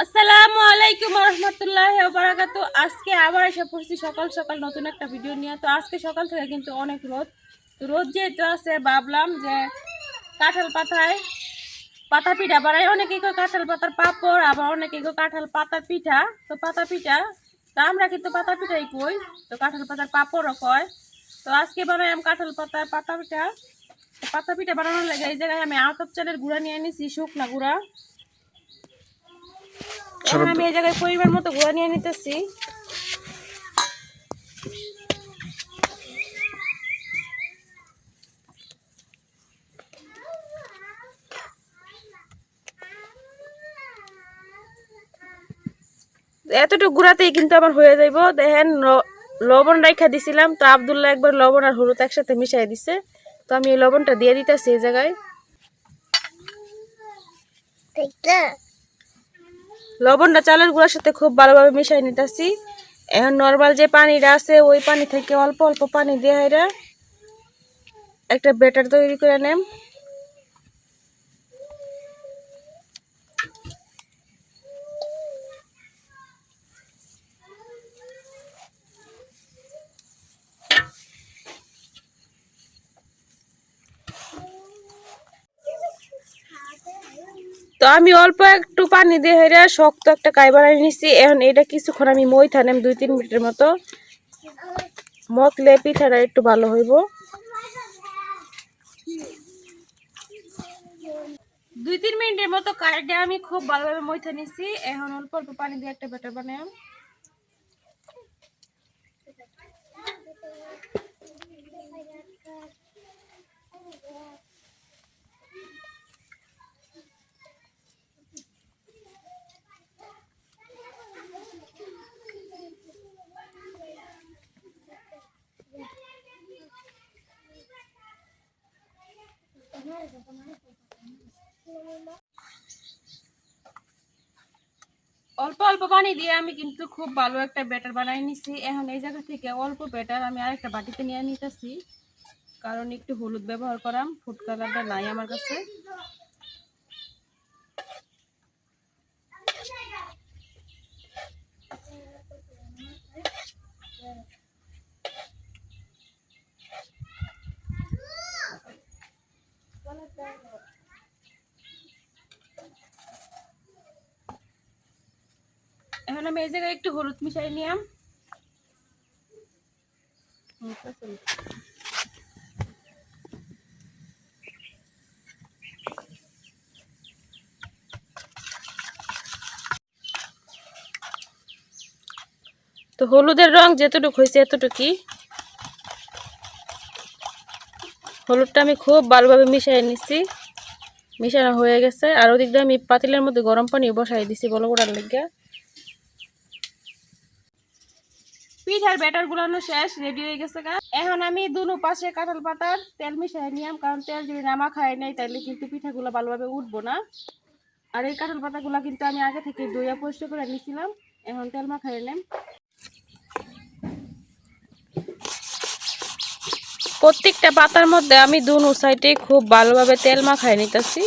আসসালামু আলাইকুম রহমতুল্লাহি ওয়া বারাকাতুহু। আজকে আবার এসে পড়ছি সকাল সকাল নতুন একটা ভিডিও নিয়ে। তো আজকে সকাল থেকে কিন্তু অনেক রোদ, তো রোদ যেহেতু আছে ভাবলাম যে কাঁঠাল পাতায় পাতা পিঠা বানাই। অনেকেই কয় কাঁঠাল পাতার পাঁপড়, আবার অনেকেই কয় কাঁঠাল পাতার পিঠা। তো পাতা পিঠা, তো আমরা কিন্তু পাতা পিঠাই কই, তো কাঁঠাল পাতার পাঁপড়ও কয়। তো আজকে বানাই আমি কাঁঠাল পাতার পাতা পিঠা। তো পাতা পিঠা বানানোর লাগে এই জায়গায় আমি আতপ চালের গুঁড়া নিয়ে নিছি, শুকনা গুঁড়া। এখন আমি এই জায়গায় পরিমাণ মতো গুঁড়া নিয়ে নিতেছি। এতটুকু গুঁড়াতেই কিন্তু আমার হয়ে যাইব। দেখেন লবণ রাখা দিছিলাম, তো আব্দুল্লাহ একবার লবণ আর হলুদ একসাথে মিশাই দিছে। তো আমি এই লবণটা দিয়ে দিতেছি এই জায়গায়। লবণটা চালের গুঁড়ার সাথে খুব ভালোভাবে মিশাই নিতেছি। এখন নর্মাল যে পানিটা আছে ওই পানি থেকে অল্প অল্প পানি দিয়ে একটা ব্যাটার তৈরি করে নেম। তো আমি অল্প একটু পানি দিয়ে শক্ত একটা কাই বানাই নিছি। এখন এটা কিছুক্ষণ আমি মইথা নেম 2-3 মিনিটের মতো। মকলে পিঠাটা একটু ভালো হইব। 2-3 মিনিটের মতো কাইটা আমি খুব ভালোভাবে মইথা নিছি। এখন অল্প অল্প পানি দিয়ে একটা ব্যাটার বানাই। অল্প অল্প পানি দিয়ে আমি কিন্তু খুব ভালো একটা ব্যাটার বানাই নিছি। এখন এই জায়গা থেকে অল্প ব্যাটার আমি আরেকটা বাটিতে নিয়ে নিতেছি, কারণ একটু হলুদ ব্যবহার করাম, ফুড কালারটা নাই আমার কাছে। এখন আমি এই জায়গায় একটু হলুদ মিশাই নিলাম। তো হলুদের রং যেতটুকু হয়েছে এতটুকুই। হলুদটা আমি খুব ভালোভাবে মিশিয়ে নিচ্ছি, মিশানো হয়ে গেছে। আর ওদিক দিয়ে আমি পাতিলের মধ্যে গরম পানি বসাই দিছি বলো করার লেগে। পিঠার ব্যাটার গুলানো শেষ, রেডি হয়ে গেছে। এখন আমি দুনো পাশে কাঁঠাল পাতার তেল মিশাই নিলাম, কারণ তেল যদি নামা খায় নাই তাহলে কিন্তু পিঠাগুলো ভালোভাবে উঠবো না। আর এই কাঁঠাল পাতাগুলা কিন্তু আমি আগে থেকে ধুইয়া পরিষ্কার করে নিছিলাম। এখন তেল মাখাই নিলাম। প্রত্যেকটা পাতার মধ্যে আমি দুনো সাইডে খুব ভালোভাবে তেল মাখাই নিতেছি,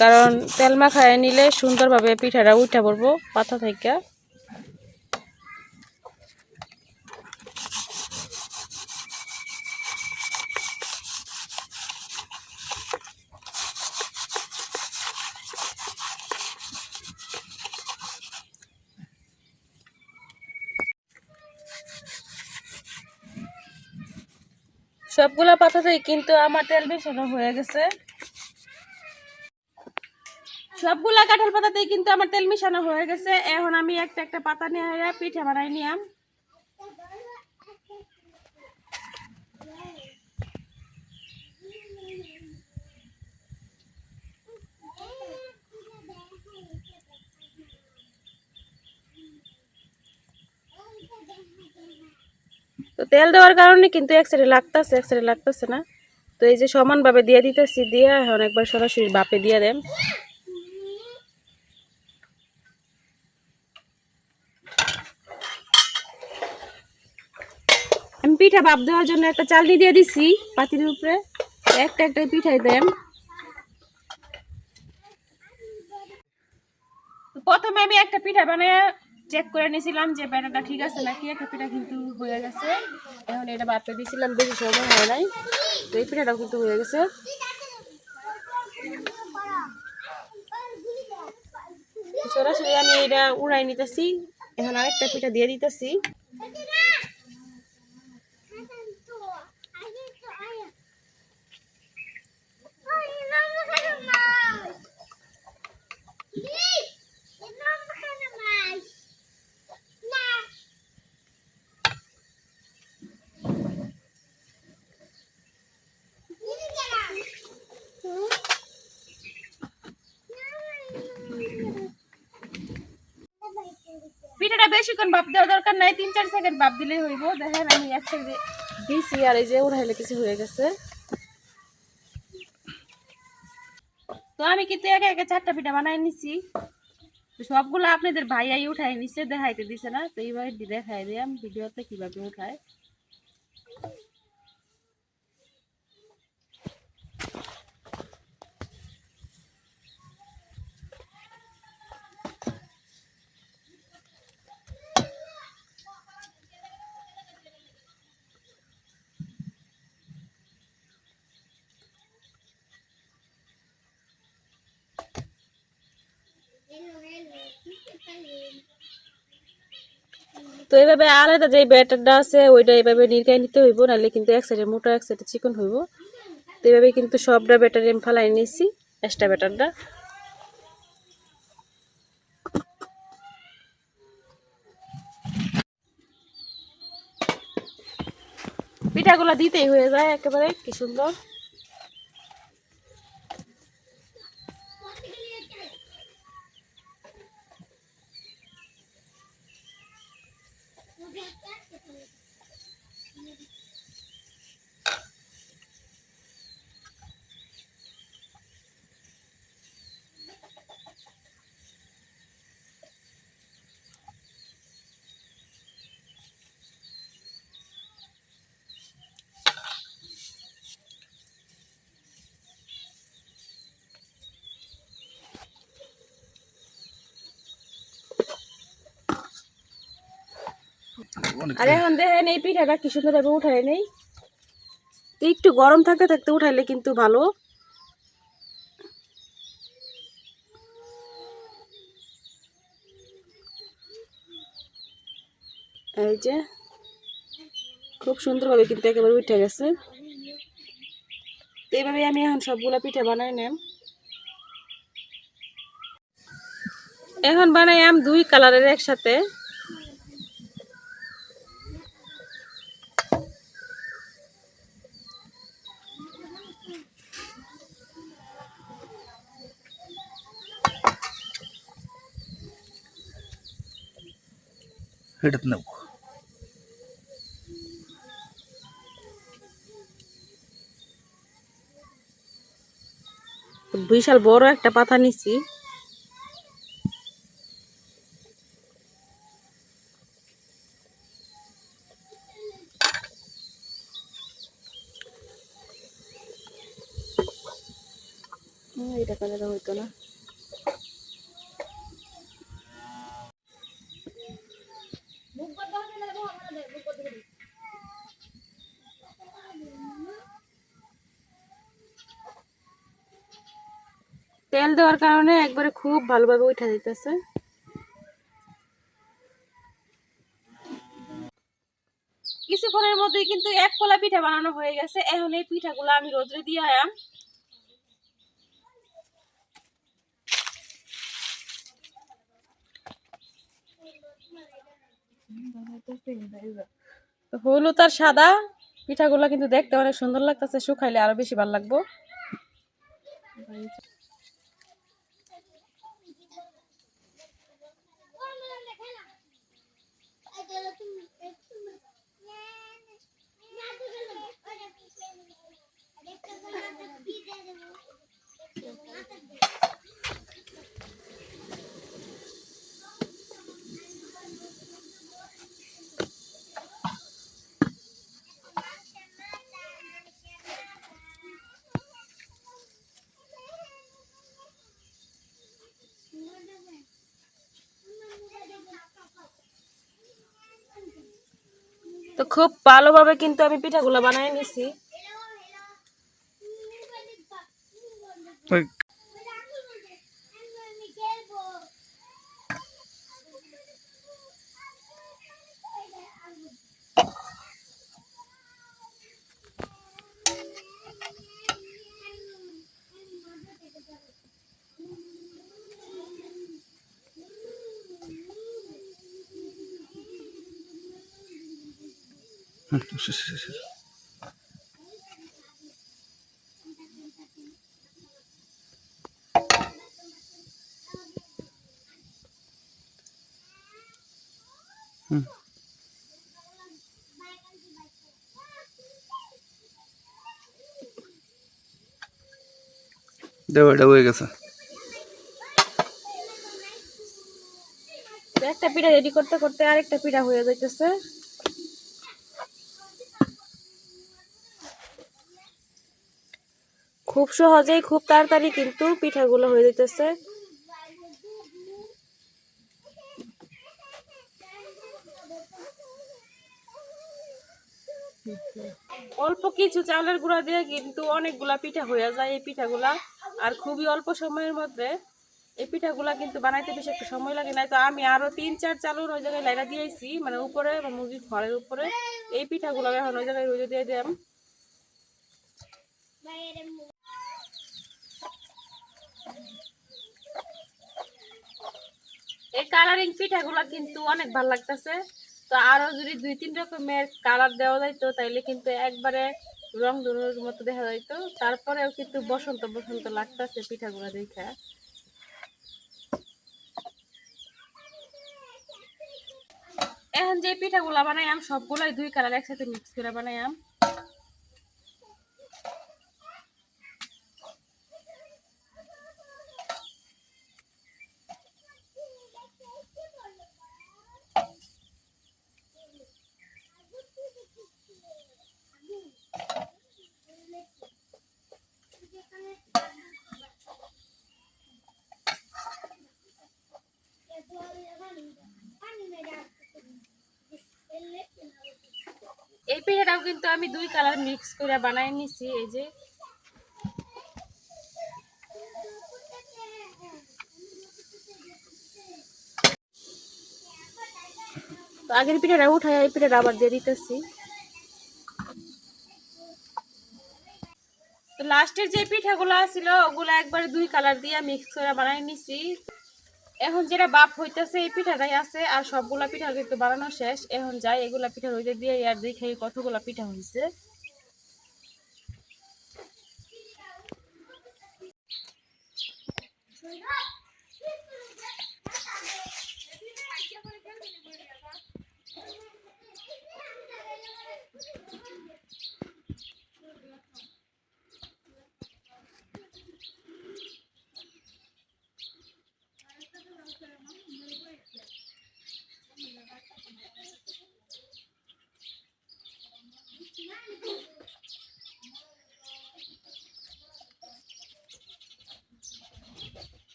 কারণ তেল মাখায় নিলে সুন্দরভাবে পিঠাটা উঠা পড়বো পাতা থেকে। সবগুলা পাতাতেই কিন্তু আমার তেল মিশানো হয়ে গেছে। সবগুলা কাঁঠাল পাতাতেই কিন্তু আমার তেল মিশানো হয়ে গেছে। এখন আমি একটা একটা পাতা নিয়ে পিঠা বানাই নিলাম। তো তেল দেওয়ার কারণে কিন্তু এক সাইডে লাগতেছে না। তো এই যে সমানভাবে দিয়ে দিতেছি, দিয়ে এখন একবার সরাসরি বাপে দিয়ে দেন। আমি পিঠা বাপ দেওয়ার জন্য একটা চালনি দিয়ে দিছি পাতিলের উপরে, একটা একটা পিঠাই দেন। প্রথমে আমি একটা পিঠা বানিয়ে চেক করে নিয়েছিলাম যে ব্যাটারটা ঠিক আছে নাকি। একটা পিঠা কিন্তু হয়ে গেছে, এখন এটা বাদ দিয়েছিলাম, বেশি সময় হয় নাই, তো এই পিঠাটাও কিন্তু হয়ে গেছে। সরাসরি আমি এটা উড়াই নিতেছি, এখন আরেকটা পিঠা দিয়ে দিতেছি। পিঠাটা বেশিক্ষণ ভাপ দেওয়ার দরকার নাই, 3-4 সেকেন্ড ভাপ দিলেই হইব। দেখেন আমি এক সাইডে দিয়েছি আর এই যে উড়াইলে কিছু হয়ে গেছে। তো আমি কিন্তু একে একে 4টা পিঠা বানাই নিছি, সবগুলো আপনাদের ভাইয়াই উঠাই নিছে, দেখাইতে দিছে না, তো এইবার দেখাই দিলাম ভিডিওতে কিভাবে উঠায়। তো এইভাবে আলাদা যে ব্যাটারটা আছে ওইটা এইভাবে নির্গাই নিতে হইব, নাহলে কিন্তু এক সাইডে মোটা এক সাইডে চিকন হইব। তো এইভাবে কিন্তু সবটা ব্যাটার আমি ফালাই নিয়েছি, এক্সট্রা ব্যাটারটা। পিঠাগুলো দিতেই হয়ে যায় একেবারে, কি সুন্দর। আর এখন দেখেন এই পিঠাটা কি সুন্দর ভাবে উঠায় নেই, একটু গরম থাকতে থাকতে উঠাইলে কিন্তু ভালো। এই যে খুব সুন্দরভাবে কিন্তু একেবারে উঠে গেছে। এইভাবে আমি এখন সবগুলা পিঠা বানাই নেম। এখন বানাই আম 2 কালারের একসাথে। हिडत नेब বিশাল বড় একটা পাতা নিছি। এটা কালার হইতো না। তেল দেওয়ার কারণে একবারে খুব ভালোভাবে উঠে যাইতেছে। কিছুক্ষণের মধ্যেই কিন্তু 1 কলা পিঠা বানানো হয়ে গেছে। এখন এই পিঠাগুলো আমি রোদ্রে দিয়ে আয়াম। তো হলুদ আর সাদা পিঠাগুলো কিন্তু দেখতে অনেক সুন্দর লাগতেছে, শুকাইলে আরো বেশি ভালো লাগবো। তো খুব ভালোভাবে কিন্তু আমি পিঠাগুলো বানিয়ে নিছি। এটা হয়ে গেছে। একটা পিঠা রেডি করতে করতে আরেকটা পিঠা হয়ে যাইতেছে। খুব সহজেই খুব তাড়াতাড়ি কিন্তু পিঠাগুলো হয়ে যাইতেছে। অল্প কিছু চালের গুঁড়া দিয়ে কিন্তু অনেকগুলা পিঠা হয়ে যায় এই পিঠাগুলা, আর খুবই অল্প সময়ের মধ্যে এই পিঠাগুলা কিন্তু বানাইতে বেশি একটু সময় লাগে না। তো আমি আরো 3-4 চালুর ওই জায়গায় লাইরা দিয়েছি, মানে উপরে মুরগির ঘরের উপরে এই পিঠাগুলো এখন ওই জায়গায় রোদে দিয়ে দিলাম। এই কালারিং পিঠাগুলা কিন্তু অনেক ভালো লাগতেছে। তো আরো যদি 2-3 রকমের কালার দেওয়া যাইতো তাইলে কিন্তু একবারে রং ধনুর মতো দেখা যাইতো। তারপরেও কিন্তু বসন্ত বসন্ত লাগতেছে পিঠাগুলা দেখা। এখন যে পিঠাগুলা বানাইলাম সবগুলাই 2 কালার একসাথে মিক্স করে বানাইলাম। এই পিঠাটাও কিন্তু আমি 2 কালার মিক্স করে বানাই নিছি। এই যে তো আগের পিঠাটা উঠাই এই পিঠাটা আবার দিয়ে দিতেছি। তো লাস্টের যে পিঠাগুলো ছিল ওগুলো একবারে 2 কালার দিয়ে মিক্স করে বানাই নিছি। এখন যেটা বাপ হইতেছে এই পিঠাটাই আছে, আর সবগুলা পিঠা কিন্তু বানানো শেষ। এখন যাই এগুলা পিঠা হইতে দিয়ে আর দেখে কতগুলা পিঠা হয়েছে।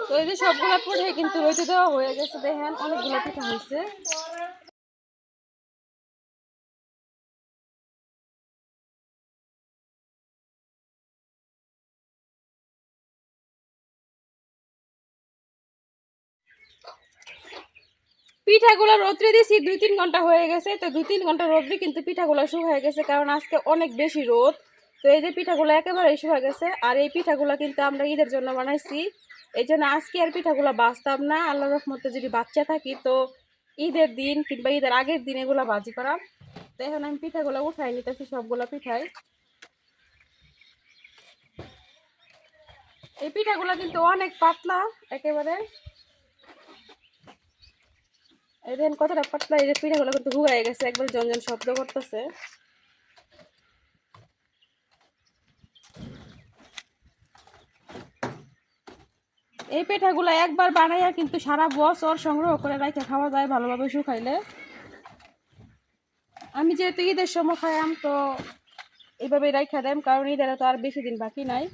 তো এই যে সবগুলা পিঠা কিন্তু রইতে দেওয়া হয়ে গেছে, দেখেন অনেকগুলো পিঠা হয়েছে। পিঠাগুলো রোদ্রে দিছি 2-3 ঘন্টা হয়ে গেছে। তো 2-3 ঘন্টা রোদ্রে কিন্তু পিঠাগুলো শুকিয়ে গেছে, কারণ আজকে অনেক বেশি রোদ। তো এই যে পিঠাগুলো একেবারে শুকিয়ে গেছে, আর এই পিঠাগুলো কিন্তু আমরা ঈদের জন্য বানাইছি। এই জন্য আজকে আর পিঠাগুলো বাঁচতাম না, আল্লাহর রহমতে যদি বাচ্চা থাকি তো ঈদের দিন কিংবা ঈদের আগের দিন এগুলো ভাজি করা। তো এখন আমি পিঠাগুলো উঠাই নিতেছি সবগুলো পিঠাই। এই পিঠাগুলো কিন্তু অনেক পাতলা একেবারে, এই দেখেন কতটা পাতলা। এই যে পিঠাগুলো কিন্তু হুগাই গেছে, একবার জঞ্জন শব্দ করতেছে। এই পিঠাগুলো একবার বানাইয়া কিন্তু সারা বছর সংগ্রহ করে রাখে খাওয়া যায় ভালোভাবে শুকাইলে। আমি যেহেতু ঈদের সময় খাইলাম তো এইভাবে রাখা দেম, কারণ ঈদের তো আর বেশি দিন বাকি নাই।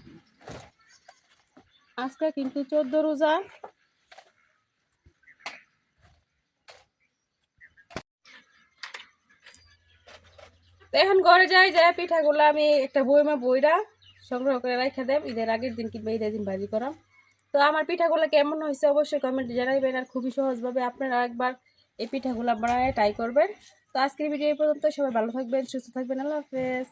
আজকে কিন্তু 14 রোজা। তো এখন ঘরে যাই, যায় পিঠাগুলো আমি একটা বইমা বইরা সংগ্রহ করে রাখা দেম, ঈদের আগের দিন কিংবা ঈদের দিন ভাজি করাম। তো আমার পিঠাগুলো কেমন হয়েছে অবশ্যই কমেন্টে জানাইবেন, আর খুবই সহজভাবে আপনারা একবার এই পিঠাগুলো বানায় ট্রাই করবেন। তো আজকের ভিডিও এই পর্যন্ত, সবাই ভালো থাকবেন, সুস্থ থাকবেন, আল্লাহ হাফেজ।